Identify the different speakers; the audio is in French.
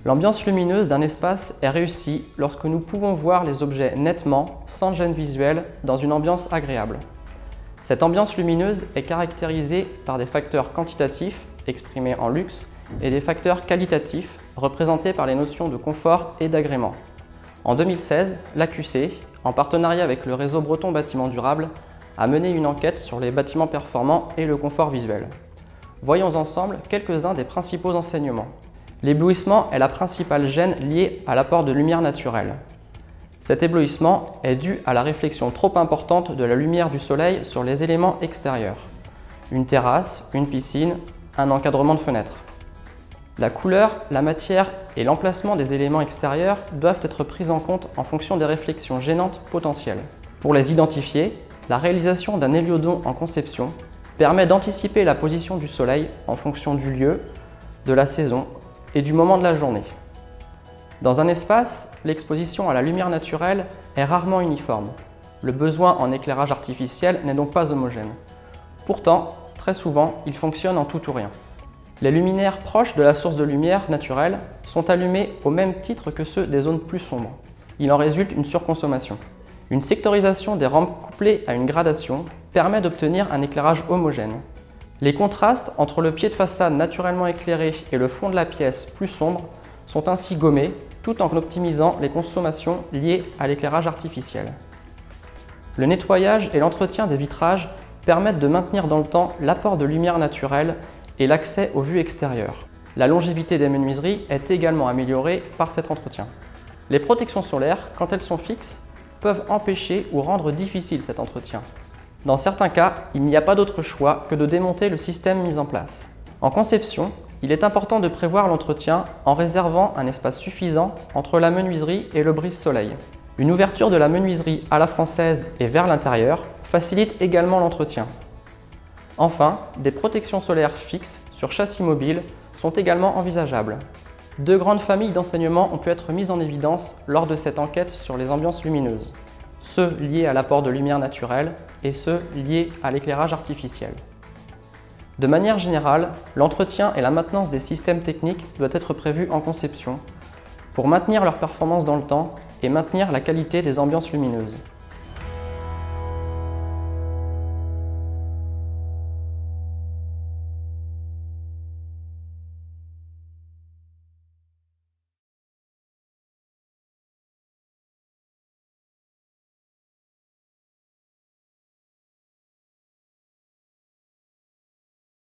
Speaker 1: L'ambiance lumineuse d'un espace est réussie lorsque nous pouvons voir les objets nettement, sans gêne visuelle, dans une ambiance agréable. Cette ambiance lumineuse est caractérisée par des facteurs quantitatifs, exprimés en luxe, et des facteurs qualitatifs, représentés par les notions de confort et d'agrément. En 2016, l'AQC, en partenariat avec le réseau breton Bâtiments Durables, a mené une enquête sur les bâtiments performants et le confort visuel. Voyons ensemble quelques-uns des principaux enseignements. L'éblouissement est la principale gêne liée à l'apport de lumière naturelle. Cet éblouissement est dû à la réflexion trop importante de la lumière du soleil sur les éléments extérieurs. Une terrasse, une piscine, un encadrement de fenêtres. La couleur, la matière et l'emplacement des éléments extérieurs doivent être pris en compte en fonction des réflexions gênantes potentielles. Pour les identifier, la réalisation d'un héliodon en conception permet d'anticiper la position du soleil en fonction du lieu, de la saison et du moment de la journée. Dans un espace, l'exposition à la lumière naturelle est rarement uniforme. Le besoin en éclairage artificiel n'est donc pas homogène. Pourtant, très souvent, il fonctionne en tout ou rien. Les luminaires proches de la source de lumière naturelle sont allumés au même titre que ceux des zones plus sombres. Il en résulte une surconsommation. Une sectorisation des rampes couplée à une gradation permet d'obtenir un éclairage homogène. Les contrastes entre le pied de façade naturellement éclairé et le fond de la pièce plus sombre sont ainsi gommés, tout en optimisant les consommations liées à l'éclairage artificiel. Le nettoyage et l'entretien des vitrages permettent de maintenir dans le temps l'apport de lumière naturelle et l'accès aux vues extérieures. La longévité des menuiseries est également améliorée par cet entretien. Les protections solaires, quand elles sont fixes, peuvent empêcher ou rendre difficile cet entretien. Dans certains cas, il n'y a pas d'autre choix que de démonter le système mis en place. En conception, il est important de prévoir l'entretien en réservant un espace suffisant entre la menuiserie et le brise-soleil. Une ouverture de la menuiserie à la française et vers l'intérieur facilite également l'entretien. Enfin, des protections solaires fixes sur châssis mobile sont également envisageables. Deux grandes familles d'enseignements ont pu être mises en évidence lors de cette enquête sur les ambiances lumineuses. Ceux liés à l'apport de lumière naturelle et ceux liés à l'éclairage artificiel. De manière générale, l'entretien et la maintenance des systèmes techniques doivent être prévus en conception pour maintenir leur performance dans le temps et maintenir la qualité des ambiances lumineuses.